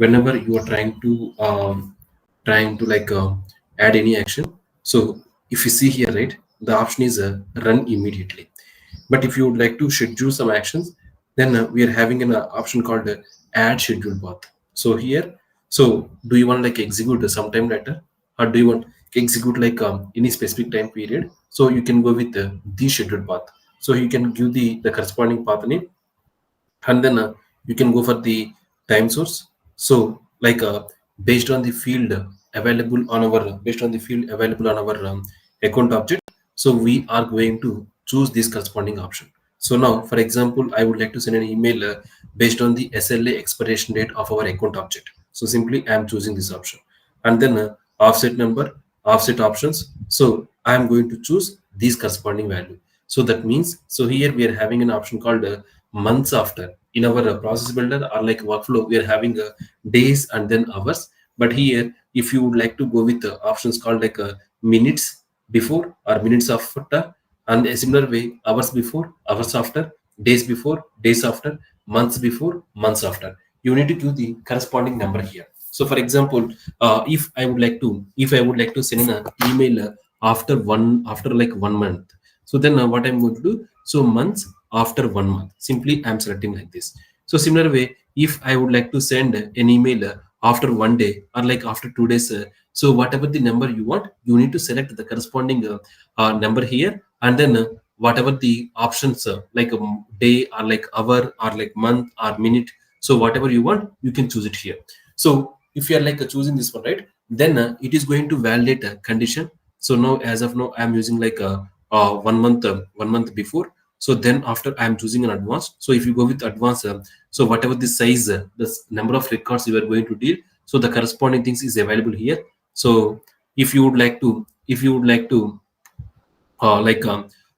whenever you are trying to like add any action. So if you see here, right, the option is run immediately. But if you would like to schedule some actions, then we are having an option called add schedule path. So here, so do you want like execute sometime later, or do you want execute like any specific time period? So you can go with the schedule path. So you can give the corresponding path name, and then you can go for the time source. So like based on the field available on our based on the field available on our account object, so we are going to choose this corresponding option. So now for example, I would like to send an email based on the SLA expiration date of our account object. So simply I am choosing this option, and then offset number, offset options. So I am going to choose these corresponding value. So that means, so here we are having an option called months after. In our process builder or like workflow, we are having days and then hours. But here, if you would like to go with options called like minutes before or minutes after, and a similar way, hours before, hours after, days before, days after, months before, months after, you need to give the corresponding number here. So for example, if I would like to send an email after like 1 month, so then what I'm going to do, so months after 1 month, simply I'm selecting like this. So similar way, if I would like to send an email after 1 day or like after 2 days, so whatever the number you want, you need to select the corresponding number here, and then whatever the options like day or like hour or like month or minute, so whatever you want, you can choose it here. So if you are like choosing this one, right, then it is going to validate a condition. So now as of now I'm using like a 1 month, 1 month before. So then after I'm choosing an advanced. So if you go with advanced, so whatever the size, number of records you are going to deal, so the corresponding things is available here. So if you would like to, like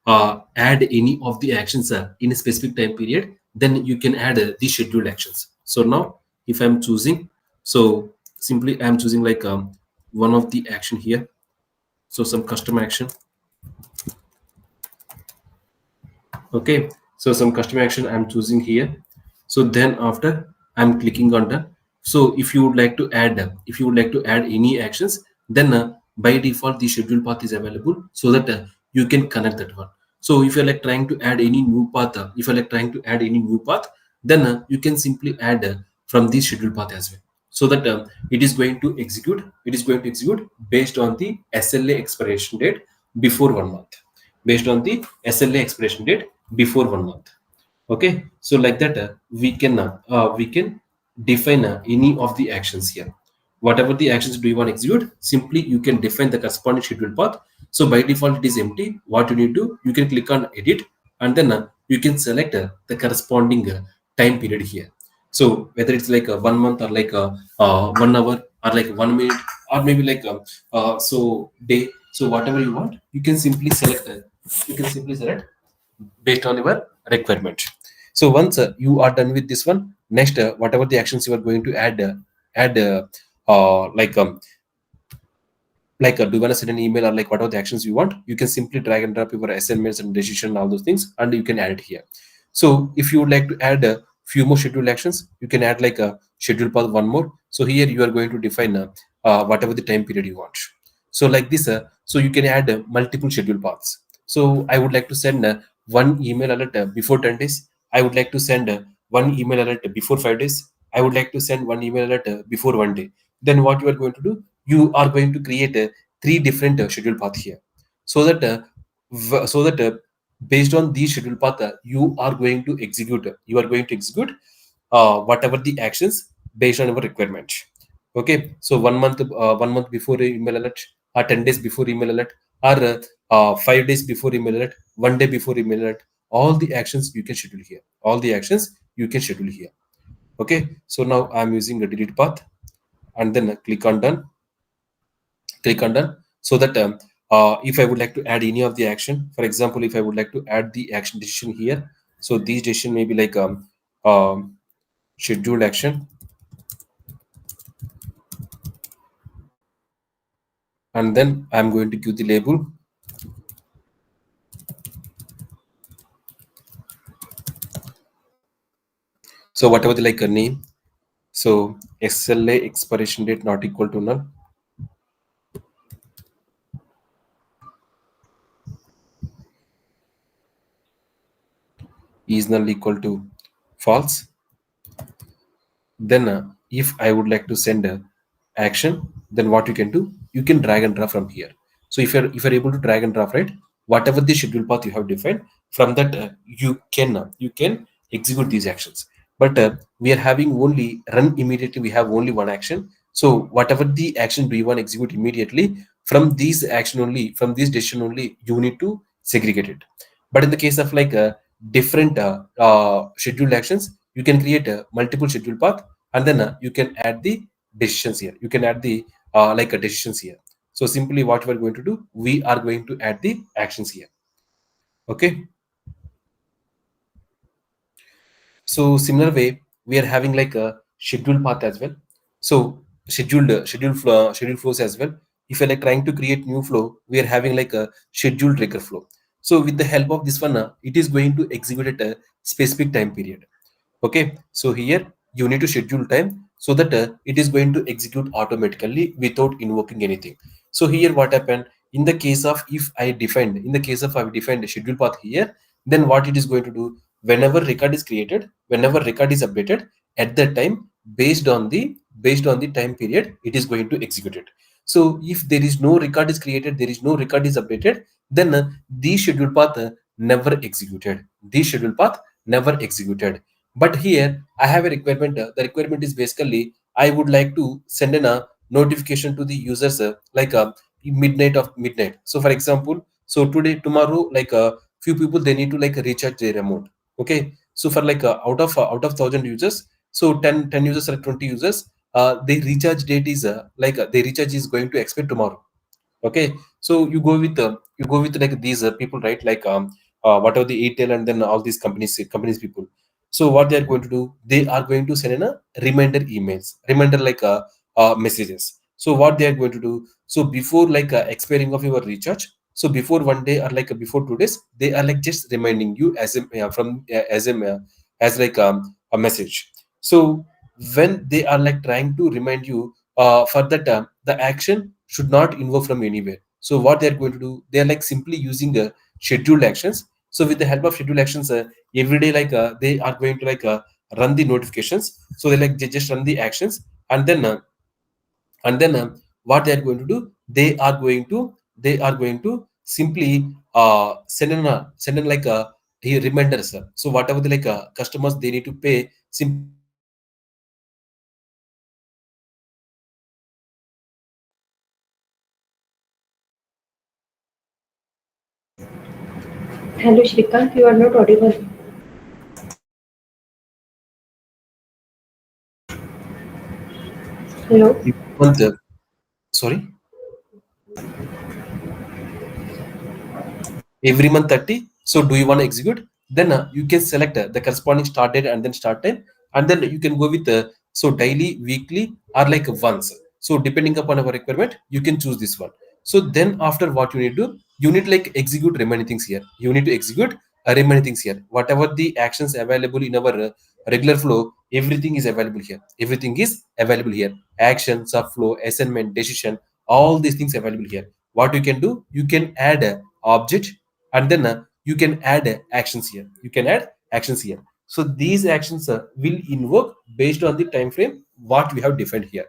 add any of the actions in a specific time period, then you can add the scheduled actions. So now if I'm choosing, so simply I'm choosing like one of the action here. So some custom action. Okay, so some custom action I'm choosing here. So then after I'm clicking on done. So if you would like to add, any actions, then by default the schedule path is available, so that you can connect that one. So if you're like trying to add any new path, then you can simply add from the schedule path as well, so that it is going to execute based on the SLA expiration date before 1 month, based on the SLA expiration date before 1 month. Okay, so like that we can define any of the actions here. Whatever the actions do you want to execute, simply you can define the corresponding schedule path. So by default it is empty. What you need to, you can click on edit, and then you can select the corresponding time period here. So whether it's like 1 month or like 1 hour or like 1 minute or maybe like so day, so whatever you want, you can simply select based on your requirement. So once you are done with this one, next whatever the actions you are going to add like do you want to send an email or like what are the actions you want, you can simply drag and drop your assignments and decision and all those things, and you can add it here. So if you would like to add a few more scheduled actions, you can add like a schedule path one more. So here you are going to define whatever the time period you want. So like this, so you can add multiple schedule paths. So I would like to send one email alert before 10 days. I would like to send one email alert before 5 days. I would like to send one email alert before 1 day. Then what you are going to do, you are going to create three different schedule path here, so that based on these schedule path, you are going to execute whatever the actions based on our requirement. Okay, so 1 month, 1 month before email alert, or 10 days before email alert, or 5 days before email alert, 1 day before email alert, all the actions you can schedule here, okay. So now I'm using the delete path, and then click on done, so that if I would like to add any of the action, for example, if I would like to add the action decision here, so these decision may be like scheduled action, and then I'm going to give the label. So whatever the like a name, So SLA expiration date not equal to null, is null equal to false. Then if I would like to send a action, then what you can do, you can drag and drop from here. So if you're able to drag and drop, right, whatever the schedule path you have defined, from that you can execute these actions. But we are having only run immediately, we have only one action. So whatever the action do you want to execute immediately, from these action only, from this decision only, you need to segregate it. But in the case of like different scheduled actions, you can create a multiple schedule path, and then you can add the decisions here, you can add the like a decisions here. So simply what we're going to do, we are going to add the actions here. Okay. So similar way, we are having like a schedule path as well. So schedule flows as well. If you're like trying to create new flow, we are having like a schedule trigger flow. So with the help of this one, it is going to execute at a specific time period. Okay, so here you need to schedule time so that it is going to execute automatically without invoking anything. So here what happened, in the case of if I defined, in the case of I've defined a schedule path here, then what it is going to do, whenever record is created, whenever record is updated, at that time, based on the time period, it is going to execute it. So if there is no record is created, there is no record is updated, then the schedule path never executed. The schedule path never executed. But here I have a requirement. The requirement is basically I would like to send in a notification to the users like midnight of midnight. So for example, so today, tomorrow, like a few people they need to like recharge their amount. Okay. So for like out of 1,000 users, so 10 users or 20 users, the recharge date is like the recharge is going to expire tomorrow. Okay, so you go with like these people, right, like whatever the Airtel and then all these companies people. So what they are going to do, they are going to send in a reminder emails, reminder like messages. So what they are going to do, so before like expiring of your recharge, so before 1 day or like before 2 days, they are like just reminding you as a from as a as like a message. So when they are like trying to remind you for that the action should not invoke from anywhere. So what they're going to do, they're like simply using scheduled actions. So with the help of scheduled actions, every day like they are going to like run the notifications. So they just run the actions, and then what they are going to do, they are going to simply send in like a reminders. So whatever the like customers they need to pay, simply they are going to send in a reminders to the customers. So with the help of this one, Hello, Shrikant, you are not audible. Hello. if you want sorry, every month 30. So do you want to execute, then you can select the corresponding start date and then start time, and then you can go with so daily, weekly, or like once. So depending upon our requirement, you can choose this one. So then after, what you need to do, you need to like execute remaining things here, you need to execute remaining things here, whatever the actions available in our regular flow, everything is available here, everything is available here, action, subflow, assignment, decision, all these things available here. What you can do, you can add a object, and then you can add actions here, you can add actions here. So these actions will invoke based on the time frame what we have defined here.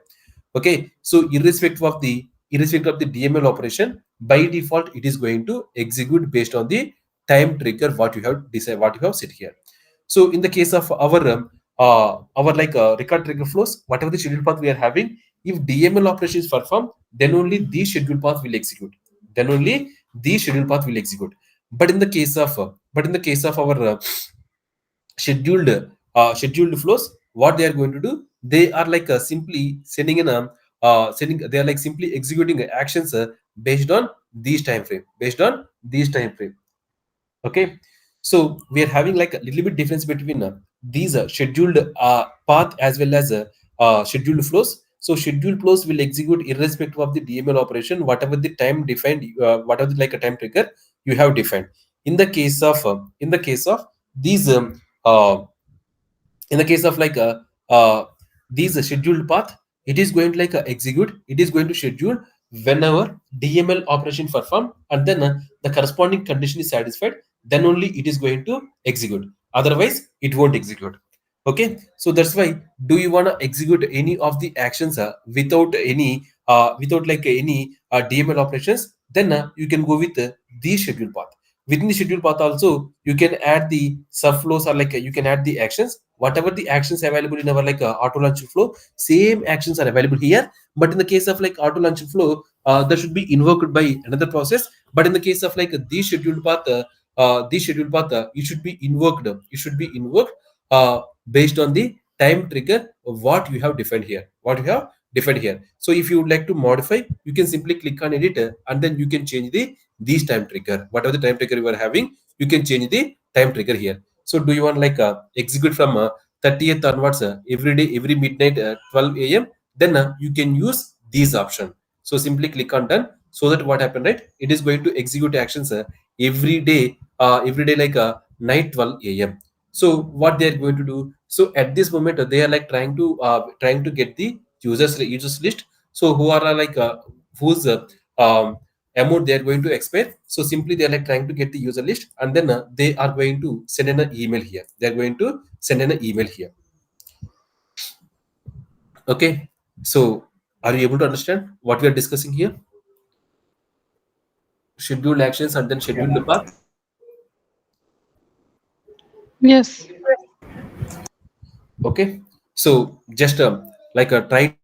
Okay, so irrespective of the DML operation, by default it is going to execute based on the time trigger what you have decided, what you have set here. So in the case of our like record trigger flows, whatever the schedule path we are having, if DML operation is performed, then only the schedule path will execute, then only the schedule path will execute. But in the case of our scheduled flows, what they are going to do, they are like simply sending in a sending they are like simply executing actions based on these time frame, based on these time frame. Okay, so we are having like a little bit difference between these scheduled path as well as scheduled flows. So scheduled flows will execute irrespective of the DML operation, whatever the time defined, whatever the, like a time trigger you have defined. In the case of these uh, in the case of like this scheduled path, it is going to execute, it is going to schedule whenever DML operation perform, and then the corresponding condition is satisfied, then only it is going to execute. Otherwise, it won't execute. Okay, so that's why, do you want to execute any of the actions without any any DML operations, then you can go with the schedule path. Within the schedule path also, you can add the subflows, or you can add the actions, whatever the actions available in our auto launch flow, same actions are available here. But in the case of auto launch flow, that should be invoked by another process. But in the case of the scheduled path, it should be invoked, uh, based on the time trigger of what you have defined here, so if you would like to modify, you can simply click on editor, and then you can change the this time trigger, whatever the time trigger you are having, you can change the time trigger here. So do you want execute from 30th onwards, every day, every midnight, 12 a.m., then you can use these option. So simply click on done, so that what happened, right, it is going to execute actions every day, night 12 a.m. So what they are going to do, so at this moment, they are trying to get the users list, so who are whose amount they are going to expect. So simply they are trying to get the user list, and then they are going to send in an email here, they are going to send in an email here. Okay, so are you able to understand what we are discussing here? Scheduled actions and then schedule the path. Yes. Okay, so just try to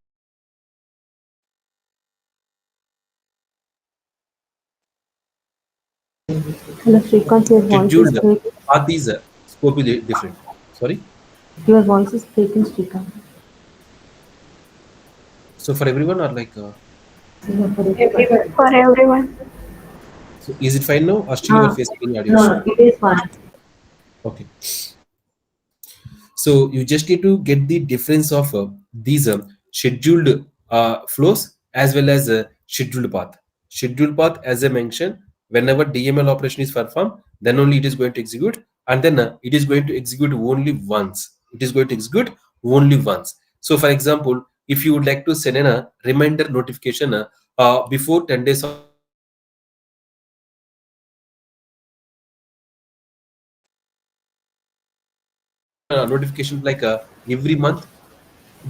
Hello, Shrikant, your voice is scheduled breaking. path is scope is different. Sorry. Your voice is breaking, Shrikant. So for everyone, or Yeah, for everyone. For everyone. so is it fine now, or still you are No, facing any audio issue? no, it is fine. Okay, so you just need to get the difference of these scheduled flows as well as scheduled path. Scheduled path, as I mentioned, whenever DML operation is performed, then only it is going to execute, and then it is going to execute only once. It is going to execute only once. So, for example, if you would like to send in a reminder notification before 10 days of notification every month,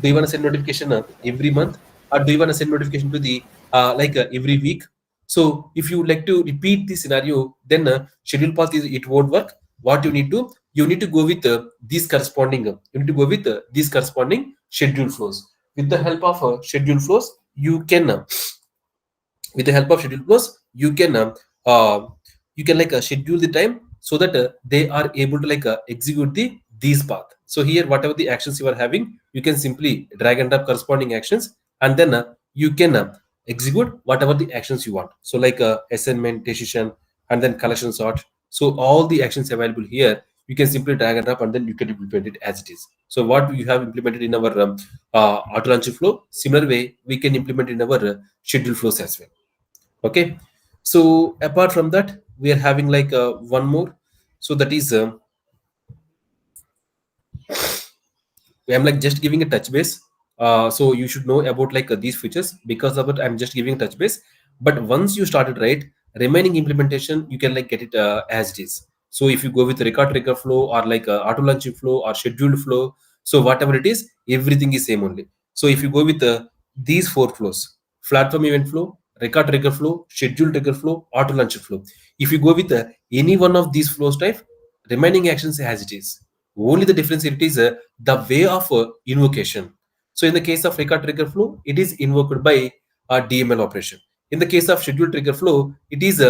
do you want to send notification every month, or do you want to send notification to the every week? So if you would like to repeat the scenario, then schedule path is, it won't work. What you need to go with these corresponding you need to go with these corresponding schedule flows. With the help of schedule flows, you can with the help of schedule flows, uh, you can schedule the time, so that they are able to execute these path. So here, whatever the actions you are having, you can simply drag and drop corresponding actions, and then you can execute whatever the actions you want. So assignment, decision, and then collection sort. So all the actions available here, you can simply drag and drop, and then you can implement it as it is. So what we have implemented in our auto launch flow, similar way we can implement in our schedule flows as well. Okay, so apart from that, we are having one more. So that is I'm just giving a touch base. So you should know about these features. Because of it, I'm just giving touch base. But once you started, right, remaining implementation, you can get it as it is. So if you go with record trigger flow, or auto launching flow, or scheduled flow, so whatever it is, everything is same only. So if you go with these four flows: platform event flow, record trigger flow, scheduled trigger flow, auto launch flow. If you go with any one of these flows type, remaining actions as it is. Only the difference it is the way of invocation. So in the case of record trigger flow, it is invoked by a DML operation. In the case of scheduled trigger flow, it is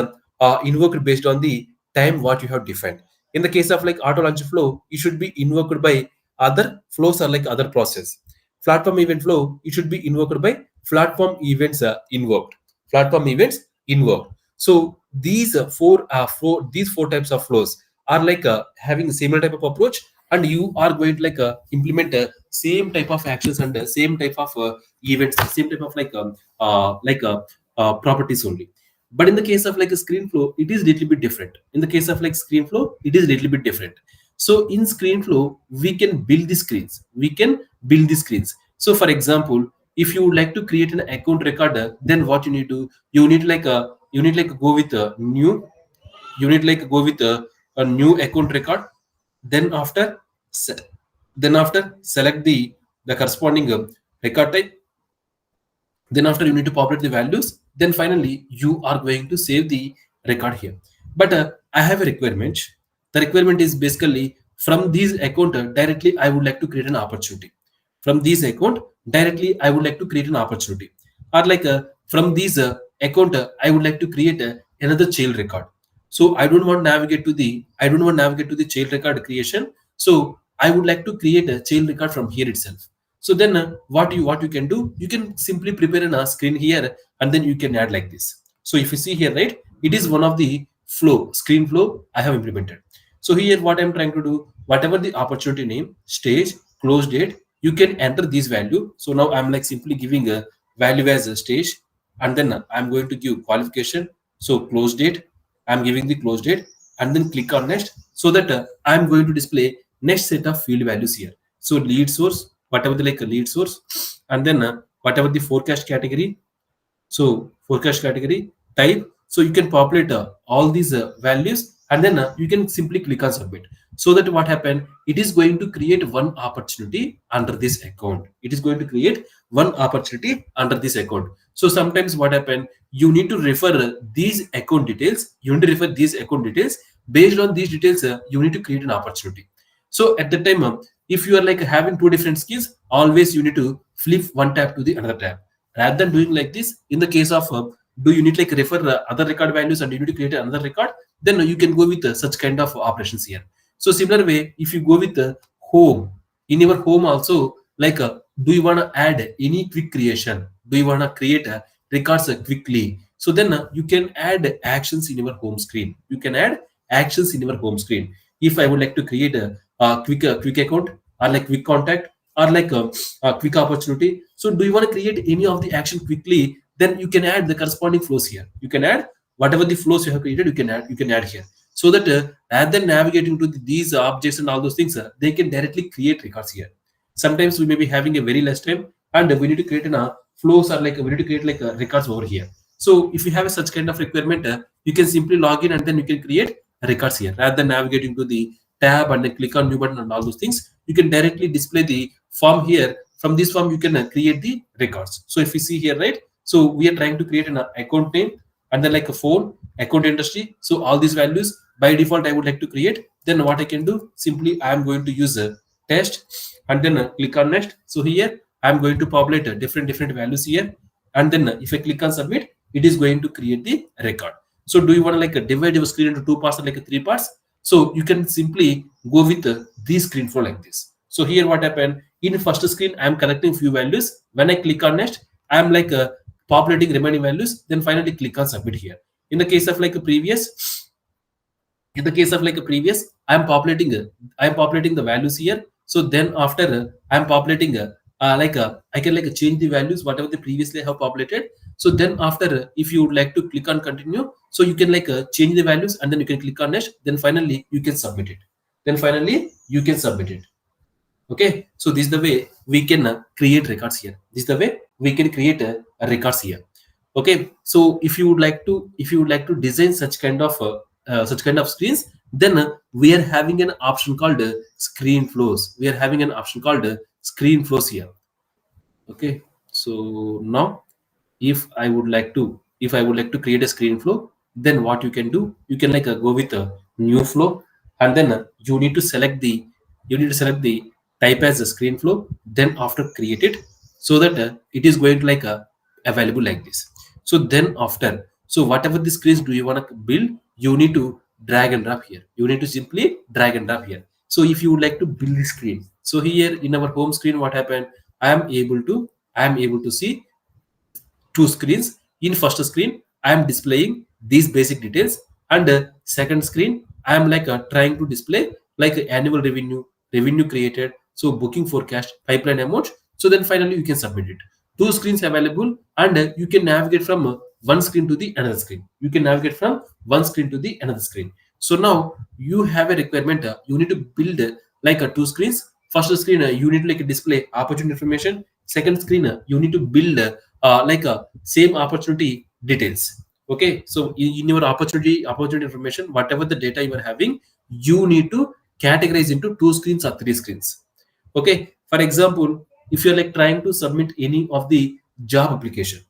invoked based on the time what you have defined. In the case of auto launch flow, it should be invoked by other flows, or other process. Platform event flow, it should be invoked by platform events invoked. Platform events invoked. So these four types of flows are having the similar type of approach, and you are going to implement same type of actions, and same type of events, same type of properties only. But in the case of a screen flow, it is little bit different. In the case of screen flow, it is little bit different. So in screen flow, we can build the screens, So for example, if you would like to create an account recorder, then what you need to, you need like a, you need like go with a new, you need like go with a new account record. Then after se- then after select the corresponding record type. Then after you need to populate the values. Then finally you are going to save the record here. But I have a requirement. The requirement is basically from these account directly I would like to create an opportunity. From these account directly I would like to create an opportunity. Or like from these account I would like to create another child record. So I don't want navigate to the child record creation. So I would like to create a child record from here itself. So then what you can do, you can simply prepare a screen here, and then you can add like this. So if you see here, right, it is one of the flow screen flow I have implemented. So here what I'm trying to do, whatever the opportunity name, stage, close date, you can enter this value. So now I'm like simply giving a value as a stage, and then I'm going to give qualification. So close date, I'm giving the close date, and then click on next, so that I'm going to display next set of field values here. So lead source, whatever the like lead source, and then whatever the forecast category. So forecast category type. So you can populate all these values, and then you can simply click on submit. So that what happened, it is going to create one opportunity under this account. It is going to create one opportunity under this account. So sometimes what happened, you need to refer these account details, you need to refer these account details. Based on these details you need to create an opportunity. So at the time if you are like having two different skills, always you need to flip one tab to the another tab. Rather than doing like this, in the case of do you need like refer other record values and you need to create another record, then you can go with such kind of operations here. So similar way, if you go with the home, in your home also, like do you want to add any quick creation, do you want to create records quickly, so then you can add actions in your home screen. You can add actions in your home screen. If I would like to create a quick account, or like quick contact, or like a quick opportunity, so do you want to create any of the action quickly, then you can add the corresponding flows here. You can add whatever the flows you have created, you can add here. So that rather than navigating to these objects and all those things, they can directly create records here. Sometimes we may be having a very less time, and we need to create an flows, or like we need to create like records over here. So if you have such kind of requirement, you can simply log in, and then you can create records here. Rather than navigating to the tab and then click on new button and all those things, you can directly display the form here. From this form you can create the records. So if you see here, right, so we are trying to create an account name, and then like a phone, account industry. So all these values by default I would like to create. Then what I can do, simply I am going to use a test, and then click on next. So here I am going to populate different values here, and then if I click on submit, it is going to create the record. So do you want to like divide your screen into two parts or like three parts? So you can simply go with this screen flow like this. So here what happened, in first screen I am collecting few values. When I click on next, I am like populating remaining values. Then finally click on submit here. In the case of like a previous, in the case of like a previous, I'm populating the values here. So then after I'm populating I can like change the values whatever the previously I have populated. So then after if you would like to click on continue, so you can like change the values, and then you can click on next. Then finally you can submit it. Then finally you can submit it. Okay, so this is the way we can create records here. This is the way we can create records here. Okay, so if you would like to design such kind of screens, then we are having an option called screen flows. We are having an option called screen flows here. Okay, so now if I would like to create a screen flow, then what you can do, you can like go with a new flow, and then you need to select the type as a screen flow. Then after create it, so that it is going to like available like this. So then after, so whatever the screens do you want to build, you need to drag and drop here. You need to simply drag and drop here. So if you would like to build the screen, so here in our home screen what happened, i am able to I am able to see two screens. In first screen I am displaying these basic details, and second screen I am like trying to display like annual revenue created, so booking forecast, pipeline amount. So then finally you can submit it. Two screens available, and you can navigate from one screen to the another screen. You can navigate from one screen to the another screen. So now you have a requirement, you need to build like two screens. First screen you need to like display opportunity information. second screen you need to build like a same opportunity details. Okay, so in your opportunity information, whatever the data you are having, you need to categorize into two screens or three screens. Okay, for example, if you're like trying to submit any of the job application,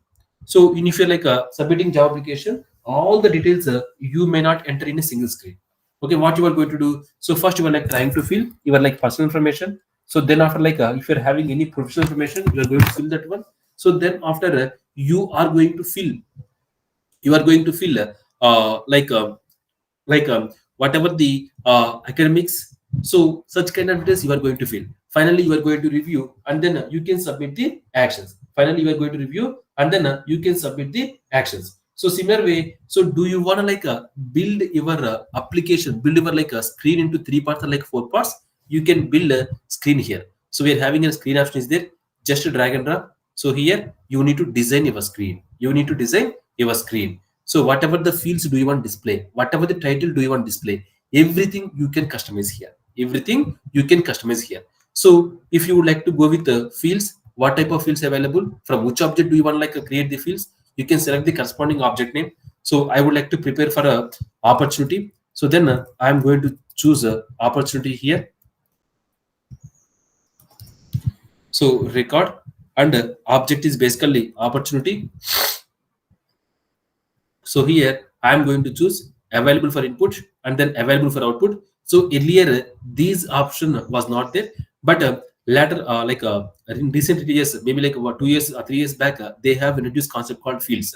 so if you're like submitting job application, all the details you may not enter in a single screen. Okay, what you are going to do, so first you are like trying to fill your like personal information. So then after like if you're having any professional information, you are going to fill that one. So then after you are going to fill like whatever the academics, so such kind of details you are going to fill. Finally you are going to review, and then you can submit the actions. Finally you are going to review, and then you can submit the actions. So similar way, so do you want to like build your application, build your like a screen into three parts or like four parts? You can build a screen here. So we are having a screen option is there, just a drag and drop. So here you need to design your screen, you need to design your screen. So whatever the fields do you want display, whatever the title do you want display, everything you can customize here. Everything you can customize here. So if you would like to go with the fields, what type of fields available, from which object do you want like create the fields, you can select the corresponding object name. So I would like to prepare for a opportunity. So then I am going to choose a opportunity here. So record, and object is basically opportunity. So here I am going to choose available for input and then available for output. So earlier these option was not there, but later like in recent years, maybe like about 2 years or 3 years back, they have introduced concept called fields.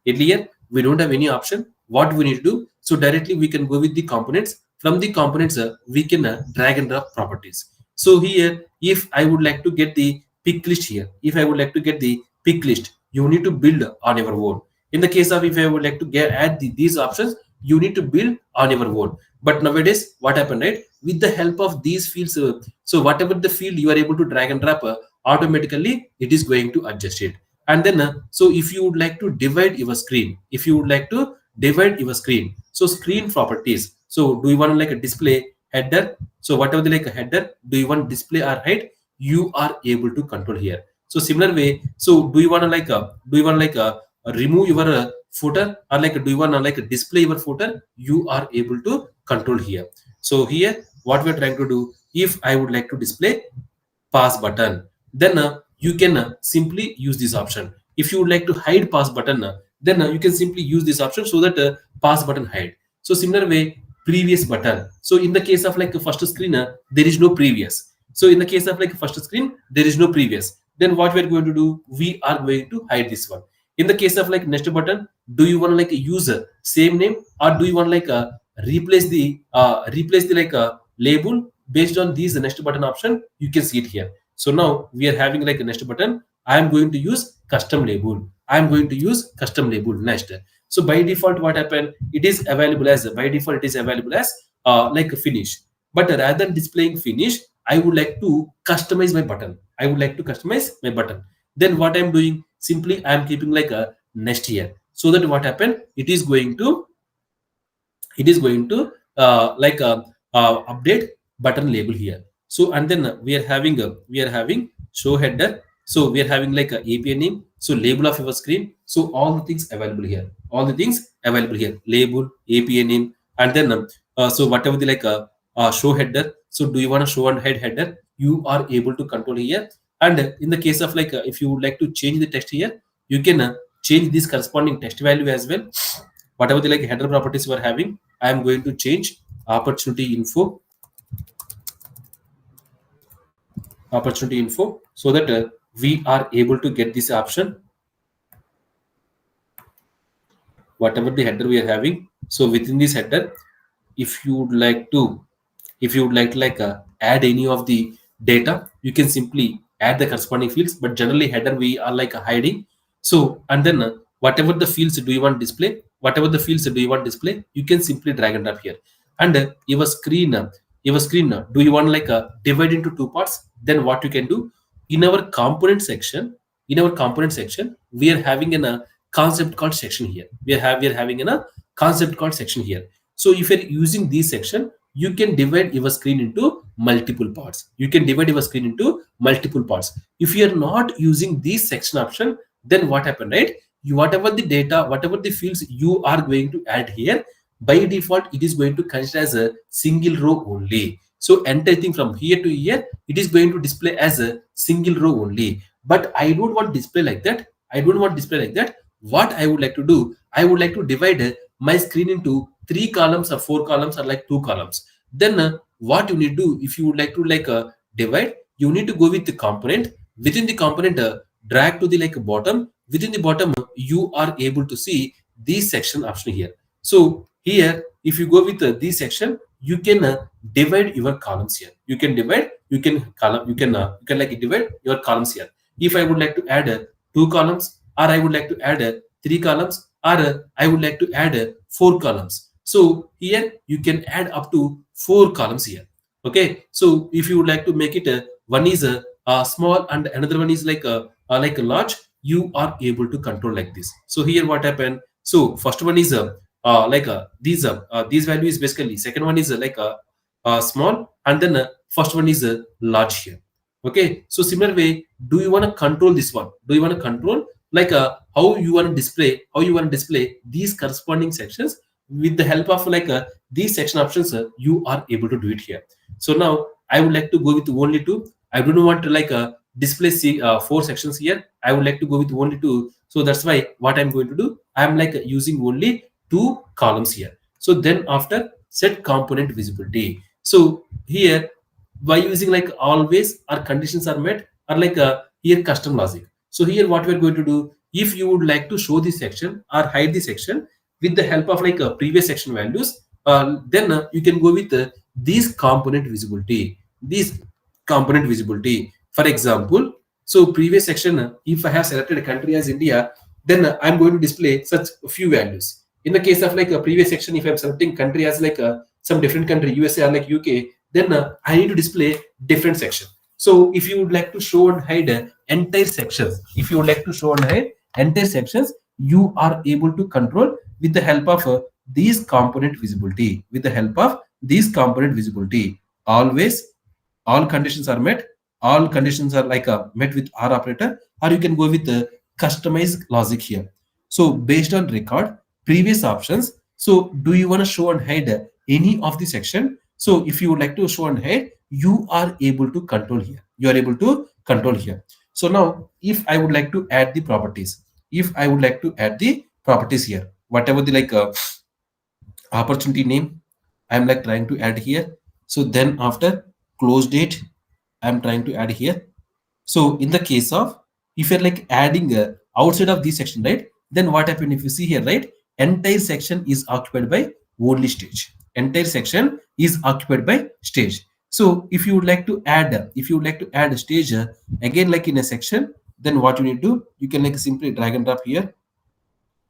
Earlier we don't have any option. What we need to do, so directly we can go with the components. From the components we can drag and drop properties. So here if I would like to get the pick list here, if I would like to get the pick list, you need to build on your own. In the case of if I would like to add these options, you need to build on your own. But nowadays what happened, right, with the help of these fields, so whatever the field you are able to drag and drop, automatically it is going to adjust it. And then so if you would like to divide your screen, if you would like to divide your screen, so screen properties, so do you want to like a display header, so whatever the like a header, do you want display or height, you are able to control here. So similar way, so do you want to like remove your footer, or like do you want to like display your footer, you are able to control here. So here what we're trying to do, if I would like to display pass button, then you can simply use this option. If you would like to hide pass button, then you can simply use this option, so that pass button hide. So similar way, previous button, so in the case of like a first screen, there is no previous. So in the case of like first screen, there is no previous, then what we're going to do, we are going to hide this one. In the case of like next button, do you want to like use same name, or do you want like replace the like label based on these next button option, you can see it here. So now we are having like a next button, I am going to use custom label, I am going to use custom label next. So by default what happened, it is available as, by default it is available as like a finish. But rather than displaying finish, I would like to customize my button, I would like to customize my button. Then what I'm doing, simply I am keeping like a next here, so that what happened, it is going to update button label here. So and then we are having show header, so we are having like a API name, so label of your screen, so all the things available here, all the things available here, label, API name, and then so whatever the like show header, so do you want to show and hide header, you are able to control here. And in the case of like if you would like to change the text here, you can change this corresponding text value as well. Whatever the like header properties you are having, I am going to change opportunity info, so that we are able to get this option, whatever the header we are having. So within this header, if you would like to, if you would like to like add any of the data, you can simply add the corresponding fields, but generally header we are like hiding. So and then whatever the fields do you want display, whatever the fields do you want display, you can simply drag and drop here. And your screen do you want like divide into two parts, then what you can do, in our component section, in our component section we are having a concept called section here, we are having a concept called section here. So if you're using this section, you can divide your screen into multiple parts. You can divide your screen into multiple parts. If you are not using this section option, then what happened, right? You, whatever the data, whatever the fields you are going to add here, by default it is going to consider as a single row only. So entire thing from here to here, it is going to display as a single row only. But I don't want display like that. I don't want display like that. What I would like to do, I would like to divide my screen into 3 columns or 4 columns or like 2 columns. Then what you need to do, if you would like to divide, you need to go with the component. Within the component, drag to the bottom. Within the bottom, you are able to see this section option here. So here, if you go with this section, you can divide your columns here. You can divide, you can column, you can divide your columns here. If I would like to add 2 columns, or I would like to add 3 columns, or I would like to add 4 columns. So here you can add up to 4 columns here. Okay. So if you would like to make it one is a small and another one is like a large, you are able to control like this. So here what happened? So first one is these value is basically, second one is small, and then first one is large here. Okay. So similar way, do you want to control this one? Do you want to control how you want to display, these corresponding sections with the help of these section options? You are able to do it here. So now I would like to go with only two. I don't want to display 4 sections here. I would like to go with only two. So that's why what I'm going to do, I'm using only 2 columns here. So then after, set component visibility. So here, by using always our conditions are met, or here custom logic. So here what we're going to do, if you would like to show this section or hide this section with the help of previous section values, then you can go with these component visibility. These component visibility. For example, so previous section, if I have selected a country as India, then I'm going to display such a few values. In the case of a previous section, if I'm selecting country as some different country, USA or UK, then I need to display different section. So if you would like to show and hide entire sections, if you would like to show and hide entire sections, you are able to control with the help of these component visibility. With the help of these component visibility, always all conditions are met. All conditions are met with R operator, or you can go with the customized logic here. So based on record previous options, so do you want to show and hide any of the section? So if you would like to show and hide, you are able to control here. You are able to control here. So now if I would like to add the properties, if I would like to add the properties here, whatever the opportunity name I'm trying to add here. So then after, close date I'm trying to add here. So in the case of, if you're adding outside of this section, right, then what happened? If you see here, right, entire section is occupied by only stage. Entire section is occupied by stage. So if you would like to add, a stage again in a section, then what you need to do, you can simply drag and drop here,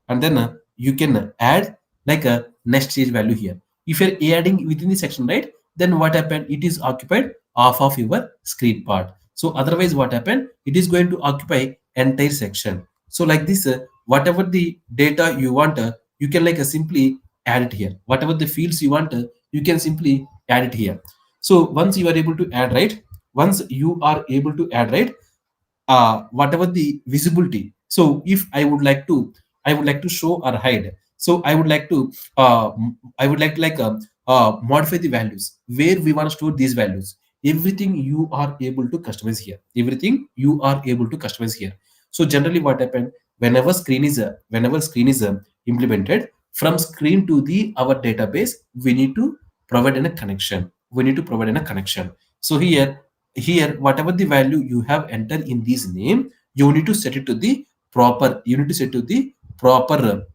and then you can add a next stage value here. If you're adding within the section, right, then what happened? It is occupied half of your screen part. So otherwise what happened? It is going to occupy entire section. So like this, whatever the data you want, you can simply add it here. Whatever the fields you want, you can simply add it here. So once you are able to add, right, once you are able to add, right, whatever the visibility. So if I would like to show or hide. So I would like to modify the values where we want to store these values. Everything you are able to customize here. Everything you are able to customize here. So generally what happened, whenever screen is implemented, from screen to the our database, we need to provide in a connection. We need to provide in a connection. So here whatever the value you have entered in this name, you need to set it to the proper, proper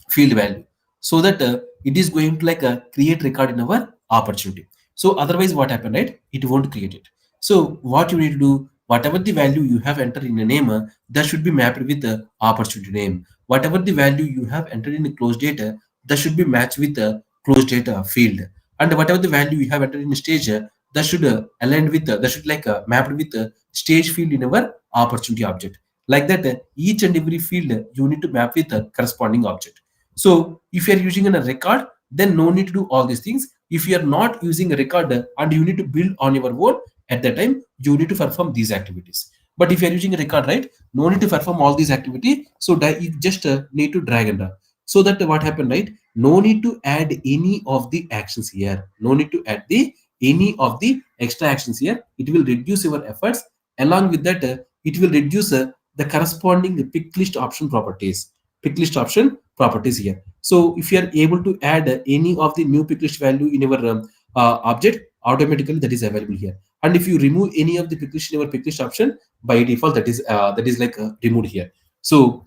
field value, so that it is going to create record in our opportunity. So otherwise what happened, right, it won't create it. So what you need to do, whatever the value you have entered in a name, that should be mapped with the opportunity name. Whatever the value you have entered in the closed data, that should be matched with the closed data field. And whatever the value you have entered in the stage, that should align with that should mapped with the stage field in our opportunity object. Like that, each and every field you need to map with the corresponding object. So if you are using in a record, then no need to do all these things. If you are not using a recorder and you need to build on your own, at that time you need to perform these activities. But if you are using a record, right, no need to perform all these activity. So that you just need to drag and drop. So that what happened, right? No need to add any of the actions here. No need to add the any of the extra actions here. It will reduce your efforts. Along with that, it will reduce the corresponding pick list option properties. Pick list option properties here. So if you are able to add any of the new pick list value in your object, automatically that is available here. And if you remove any of the pick list in your pick list option, by default that is like removed here. So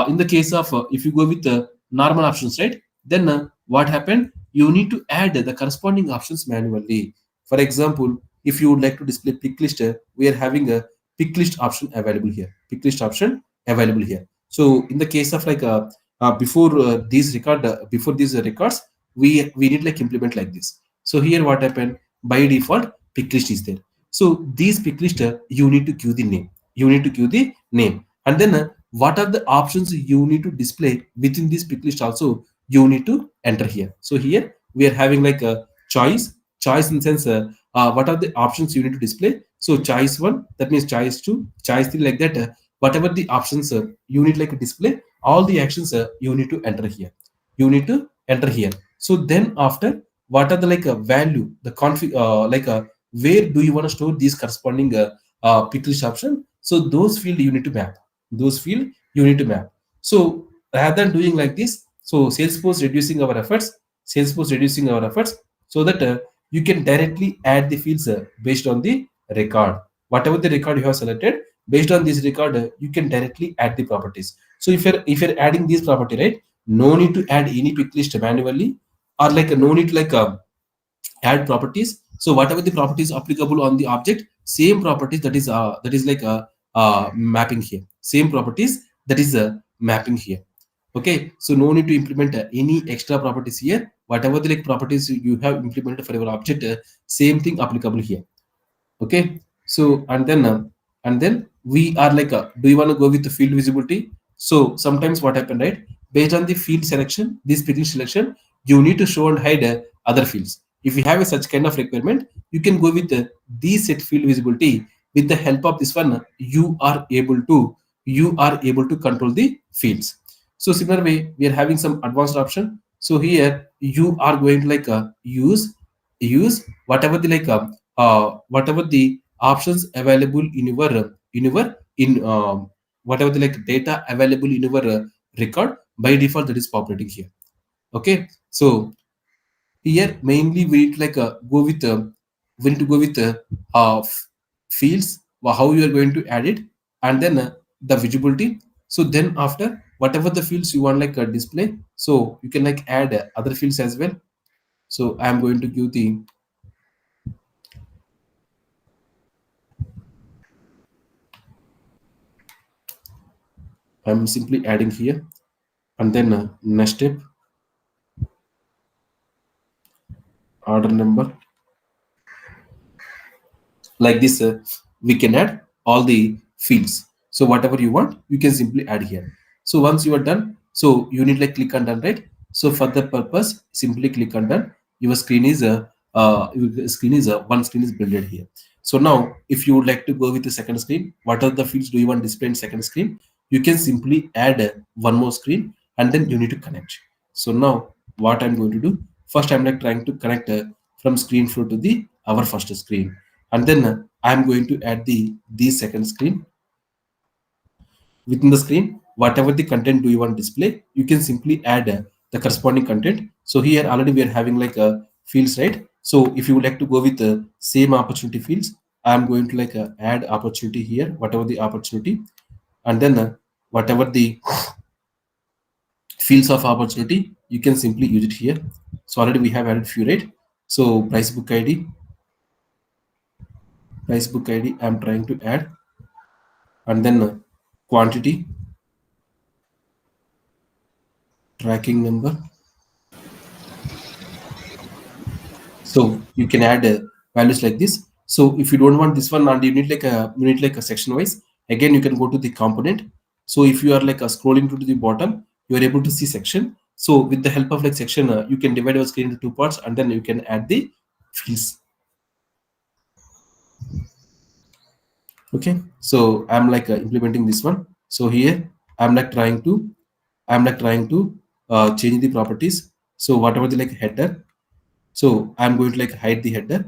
in the case of if you go with the normal options, right, then what happened, you need to add the corresponding options manually. For example, if you would like to display pick list, we are having a pick list option available here. Pick list option available here. So in the case of like before these records, we need like implement like this. So here what happened, by default pick list is there. So these pick list you need to give the name. You need to give the name, and then what are the options you need to display within this pick list also you need to enter here. So here we are having like a choice in sense what are the options you need to display. So choice one, that means choice two, choice three, like that. Whatever the options you need like display, all the actions you need to enter here. You need to enter here. So then after, what are the like value, the config, where do you want to store these corresponding pick list option? So those field you need to map. Those field you need to map. So rather than doing like this, so Salesforce reducing our efforts, Salesforce reducing our efforts, so that you can directly add the fields based on the record. Whatever the record you have selected, based on this record, you can directly add the properties. So if you're adding this property, right, no need to add any pick list manually, or like no need to like add properties. So whatever the properties applicable on the object, same properties that is like mapping here. Same properties that is mapping here. Okay, so no need to implement any extra properties here. Whatever the like properties you have implemented for your object, same thing applicable here. Okay, so and then we are like do you want to go with the field visibility? So sometimes what happened, right, based on the field selection, this field selection, you need to show and hide other fields. If you have a such kind of requirement, you can go with the set field visibility. With the help of this one, you are able to control the fields. So similar way, we are having some advanced option. So here you are going to like use whatever the like whatever the options available in whatever the like data available in your record, by default that is populating here. Okay, so here mainly we need to like go with we need to go with fields, how you are going to add it, and then the visibility. So then after, whatever the fields you want like display, so you can like add other fields as well. So I am going to give the I'm simply adding here, and then next step, order number, like this. We can add all the fields. So whatever you want, you can simply add here. So once you are done, so you need like click on done, right? So for the purpose, simply click on done. Your screen is one screen is built here. So now if you would like to go with the second screen, what are the fields do you want display in second screen? You can simply add one more screen, and then you need to connect. So now what I'm going to do, first I'm like trying to connect from screen flow to the our first screen, and then I'm going to add the second screen. Within the screen, whatever the content do you want to display, you can simply add the corresponding content. So here already we are having like fields, right? So if you would like to go with the same opportunity fields, I'm going to like add opportunity here, whatever the opportunity, and then whatever the fields of opportunity, you can simply use it here. So already we have added few, right? So price book ID, I'm trying to add, and then quantity, tracking number. So you can add values like this. So if you don't want this one and you need like a section wise, again you can go to the component. So if you are like scrolling to the bottom, you are able to see section. So with the help of like section, you can divide your screen into two parts, and then you can add the fields. Okay, so I'm like implementing this one. So here i'm like trying to I'm like trying to change the properties. So whatever the like header, so I'm going to like hide the header,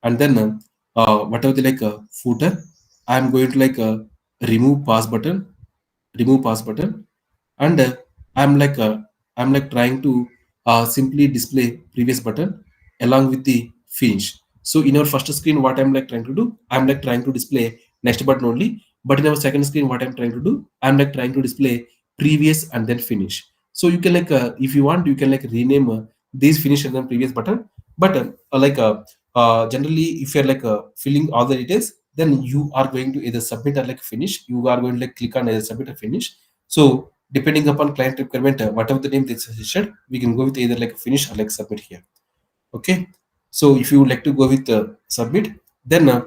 and then whatever the like footer, I'm going to like remove pass button, remove pass button, and I'm like trying to simply display previous button along with the finish. So in our first screen, what I'm like trying to do, I'm like trying to display next button only. But in our second screen, what I'm trying to do, I'm like trying to display previous and then finish. So you can like if you want, you can like rename these finish and then previous button. But generally, if you're like filling all the details, then you are going to either submit or like finish. You are going to like click on either submit or finish. So depending upon client requirement, whatever the name they suggested, we can go with either like finish or like submit here. Okay, so if you would like to go with submit, then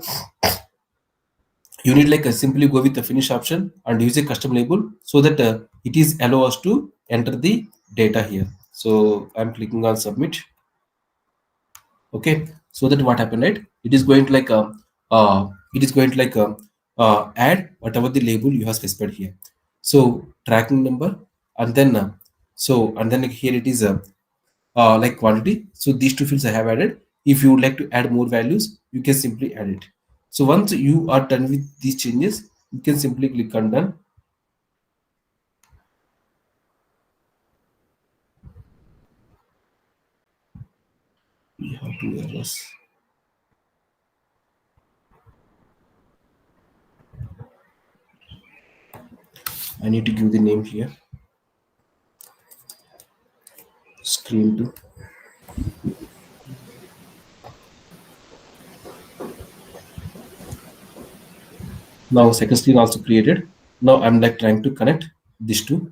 you need like simply go with the finish option and use a custom label, so that it is allow us to enter the data here. So I'm clicking on submit. Okay, so that what happened, right? It is going to like it is going to like add whatever the label you have specified here. So tracking number, and then like here it is like quantity. So these two fields I have added. If you would like to add more values, you can simply add it. So once you are done with these changes, you can simply click on done. We have two errors. I need to give the name here. Screen 2. Now second screen also created. Now I'm like trying to connect these two.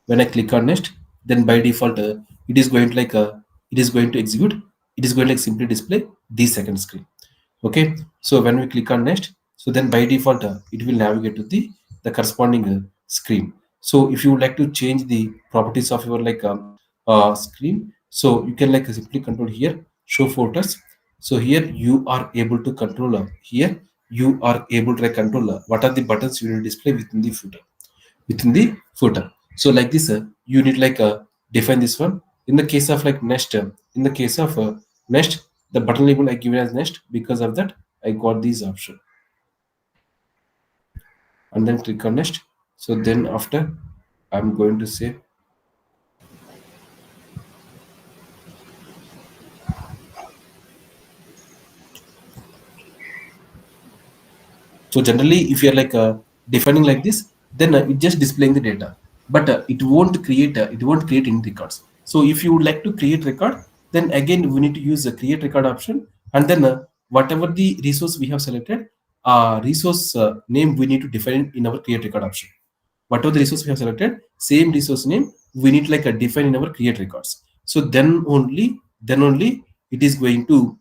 When I click on next, then by default it is going to like it is going to execute. It is going to like simply display the second screen. Okay, so when we click on next, so then by default it will navigate to the corresponding screen. So if you would like to change the properties of your like screen, so you can like simply control here show photos. So here you are able to control here you are able to like control what are the buttons you will display within the footer, within the footer. So like this, you need like define this one. In the case of like next, in the case of next, the button label I given as next. Because of that, I got these option, and then click on next. So then after, I'm going to say. So generally, if you're like defining like this, then it just displaying the data, but it won't create any records. So if you would like to create record, then again we need to use the create record option, and then whatever the resource we have selected, resource name we need to define in our create record option. Whatever the resource we have selected, same resource name we need like a define in our create records. So then only it is going to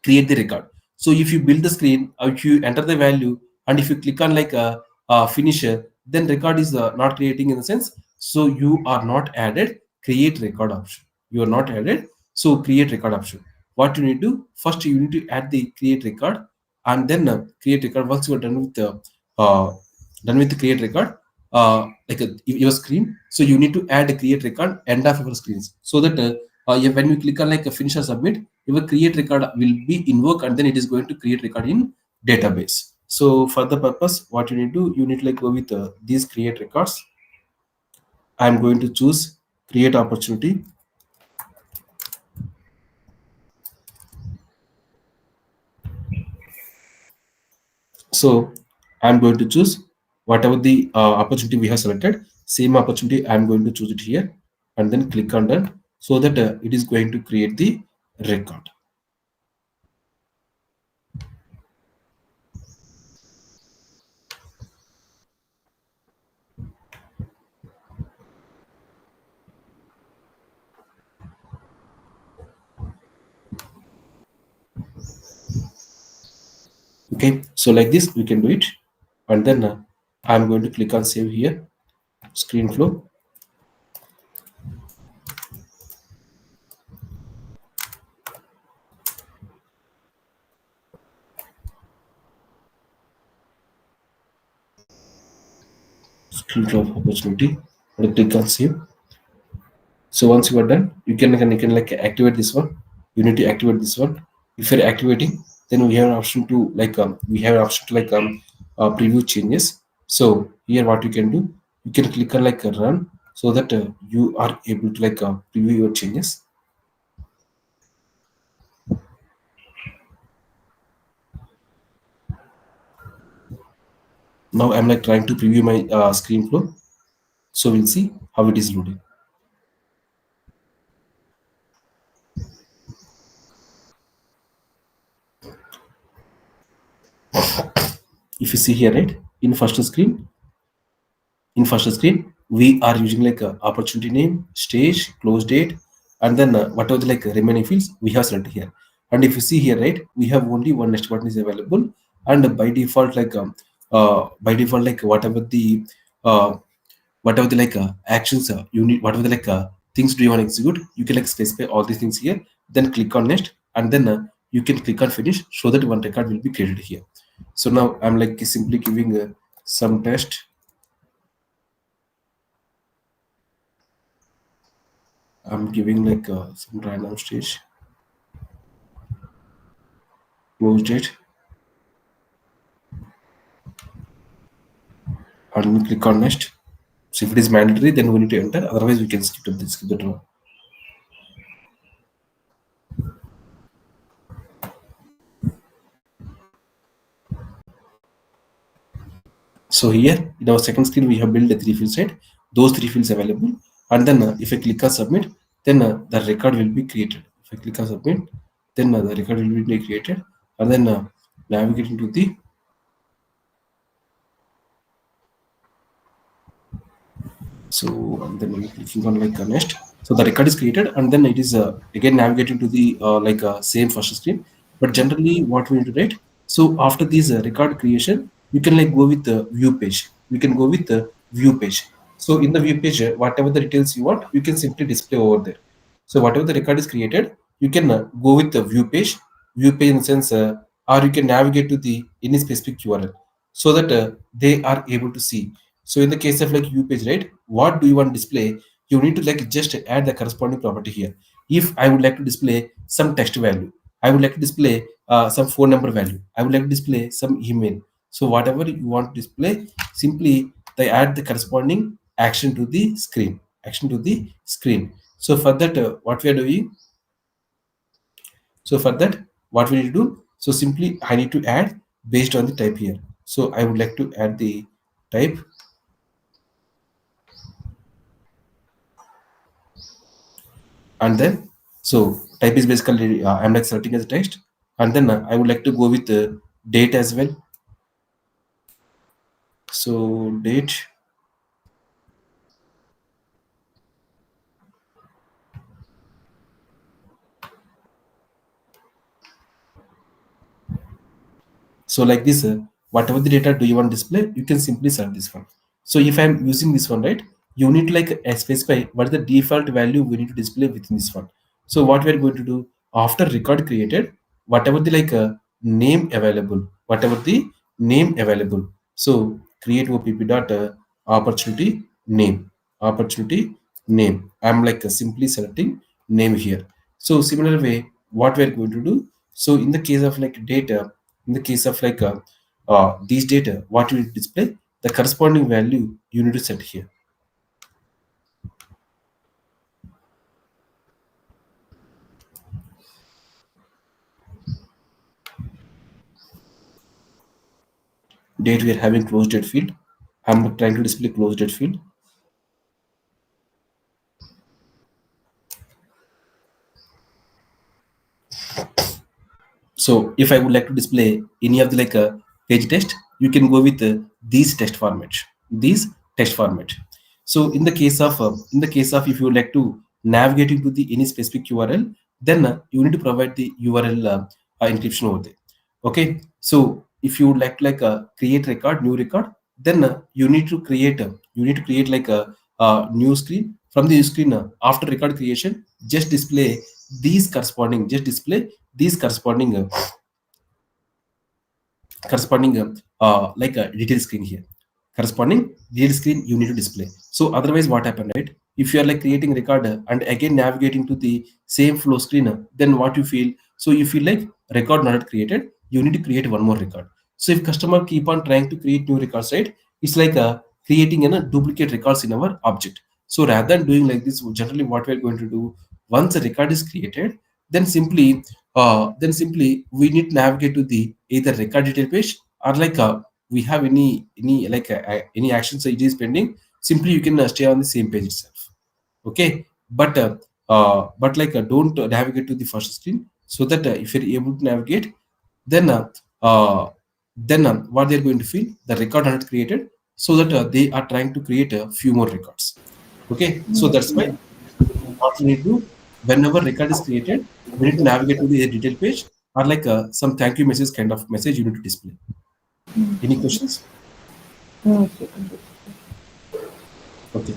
create the record. So if you build the screen, if you enter the value, and if you click on like a finisher, then record is not creating in the sense. So you are not added create record option. You are not added. So create record option. What you need to do first, you need to add the create record, and then create record. Once you are done with the create record, like your screen. So you need to add a create record end of your screens, so that when you click on like a finish or submit, your create record will be invoked, and then it is going to create record in database. So for the purpose, what you need to do, you need to like go with these create records. I'm going to choose create opportunity. So I'm going to choose whatever the opportunity we have selected, same opportunity I'm going to choose it here, and then click on that, so that it is going to create the record. Okay, so like this we can do it, and then I'm going to click on save here. screen flow. Screen flow of opportunity. And click on save. So once you are done, you can like activate this one. You need to activate this one. If you're activating, then we have an option to preview changes. So here what you can do, you can click on like a run so that you are able to preview your changes. Now I'm like trying to preview my screen flow. So we'll see how it is loading. If you see here, right, in first screen we are using like a opportunity name, stage, close date, and then whatever the like remaining fields we have selected here. And if you see here, right, we have only one next button is available. And by default like uh, whatever the actions you need, whatever the things do you want to execute, you can like specify all these things here, then click on next, and then you can click on finish so that one record will be created here. So now I'm like simply giving some test. I'm giving like some random stage, closed it, and we click on next. So if it is mandatory, then we need to enter. Otherwise, we can skip the draw. So here in our second screen, we have built a three field set. Those three fields available, and then if I click on submit, then the record will be created. If I click on submit, then the record will be created, and then navigate into the. So and then we clicking on like next. So the record is created, and then it is again navigating to the same first screen. But generally, what we need to write. So after this record creation, you can like go with the view page. We can go with the view page. So in the view page, whatever the details you want, you can simply display over there. So whatever the record is created, you can go with the view page in the sense, or you can navigate to the any specific URL so that they are able to see. So in the case of like view page, right, what do you want to display? You need to like just add the corresponding property here. If I would like to display some text value, I would like to display some phone number value, I would like to display some email. So whatever you want to display, simply they add the corresponding action to the screen. Action to the screen. So for that, what we are doing? So for that, what we need to do? So simply I need to add based on the type here. So I would like to add the type, and then so type is basically I'm like selecting as a text, and then I would like to go with date as well. So date. So like this, whatever the data do you want to display, you can simply select this one. So if I'm using this one, right, you need to like specify what is the default value we need to display within this one. So what we're going to do after record created, whatever the name available, whatever the name available. So create opp dot opportunity name, opportunity name. I'm like simply selecting name here. So similar way, what we're going to do. So in the case of like data, in the case of these data, what you need to display, the corresponding value you need to set here. Date, we are having closed date field. I'm trying to display closed date field. So if I would like to display any of the page text, you can go with these text format. These text format. So in the case of if you would like to navigate into the any specific URL, then you need to provide the URL encryption over there. Okay. So if you would like to create record, new record, then you need to create like a new screen. From the new screen, after record creation, just display just display these corresponding like a detail screen here. Corresponding detail screen you need to display. So otherwise what happened, right? If you are like creating record and again navigating to the same flow screen, then what you feel, so you feel like record not created, you need to create one more record. So if customer keep on trying to create new records, right, it's like creating a duplicate records in our object. So rather than doing like this, generally what we're going to do, once a record is created, then simply we need to navigate to the either record detail page, or like we have any like any actions it is pending, simply you can stay on the same page itself. Okay, but like don't navigate to the first screen, so that if you're able to navigate, then what they're going to feel, the record not created, so that they are trying to create a few more records. Okay, so that's why what we need to, whenever record is created, we need to navigate to the detail page, or like some thank you message kind of message you need to display. Any questions? Okay. Okay.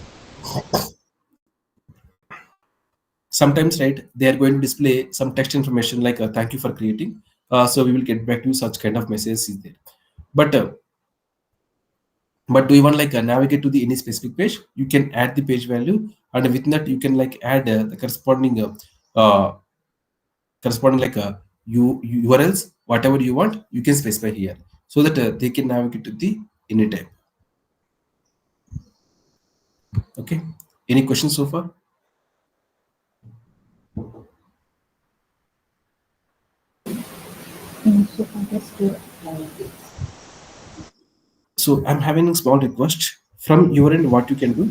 Sometimes, right, they are going to display some text information like thank you for creating, so we will get back to you, such kind of message is there. But do you want like navigate to the any specific page, you can add the page value, and within that you can like add the uh, corresponding like URLs, whatever you want, you can specify here, so that they can navigate to the anytime. Okay, any questions so far? So far that's clear. So I'm having a small request from your end, what you can do,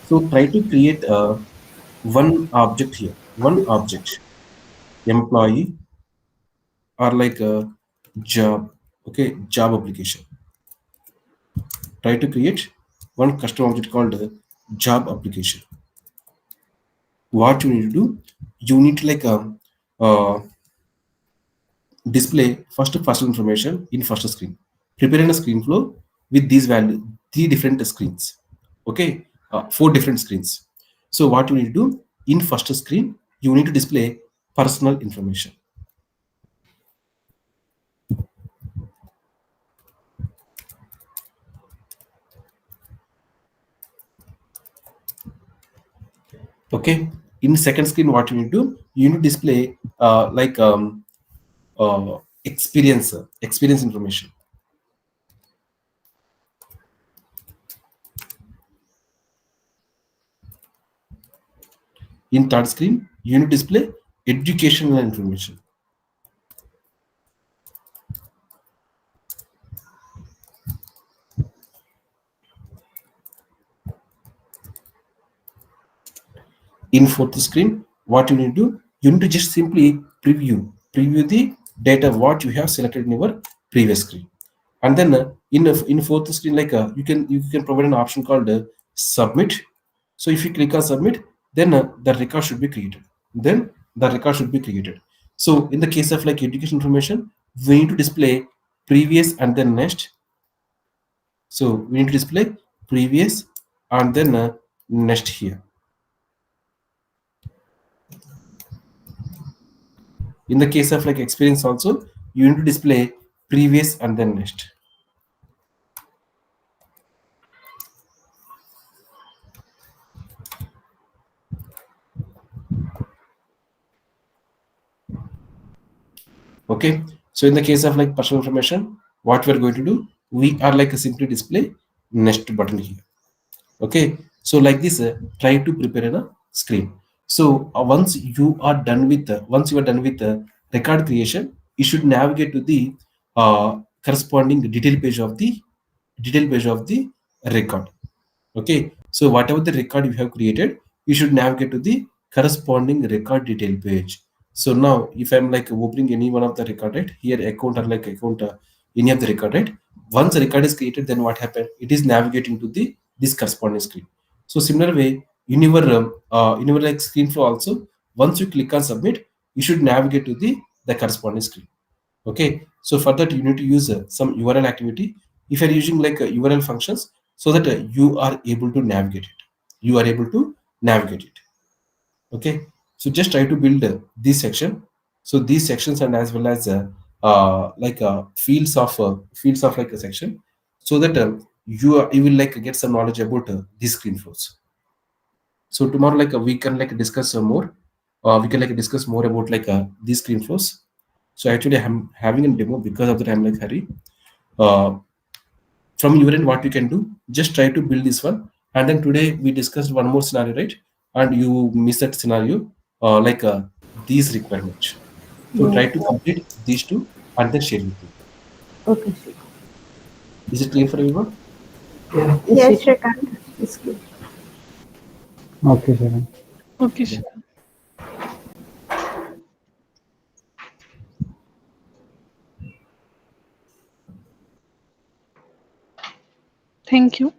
so try to create one object here, one object, employee, or like a job. Okay, job application. Try to create one custom object called job application. What you need to do, you need to like uh, display first personal information in first screen. Prepare a screen flow with these values, three different screens. Okay, four different screens. So what you need to do, in first screen, you need to display personal information. Okay, in second screen, what you need to do, you need to display experience information. In third screen, you need to display educational information. In fourth screen, what you need to do, you need to just simply preview the data what you have selected in your previous screen. And then in fourth screen, like you can provide an option called submit. So if you click on submit, then the record should be created. Then the record should be created. So in the case of like education information, we need to display previous and then next. So we need to display previous and then next here. In the case of like experience also, you need to display previous and then next. Okay, so in the case of like personal information, what we are going to do, we are like simply display next button here. Okay, so like this, try to prepare a screen. So once you are done with the record creation, you should navigate to the corresponding detail page of the record. Okay, so whatever the record you have created, you should navigate to the corresponding record detail page. So now if I'm like opening any one of the record, right, here account or like account any of the record, right, once a record is created, then what happened, it is navigating to the this corresponding screen. So similar way, in your like screen flow also, once you click on submit, you should navigate to the corresponding screen. Okay, so for that you need to use some URL activity. if you're using like URL functions, so that you are able to navigate it. You are able to navigate it. Okay, so just try to build this section. So these sections, and as well as fields of like a section, so that you will like get some knowledge about these screen flows. So tomorrow we can like discuss more. We can like discuss more about like these screen flows. So actually I'm having a demo, because of that I'm like hurry. Uh, from your end, what you can do, just try to build this one. And then today we discussed one more scenario, right? And you miss that scenario, these requirements. So Yes. try to complete these two and then share with me. Okay, Shrikant. Is it clear for everyone? Yes, Yes, Shrikant. Shrikant. It's good. Okay, Sharon. Okay, Yeah. Shrikant. Thank you.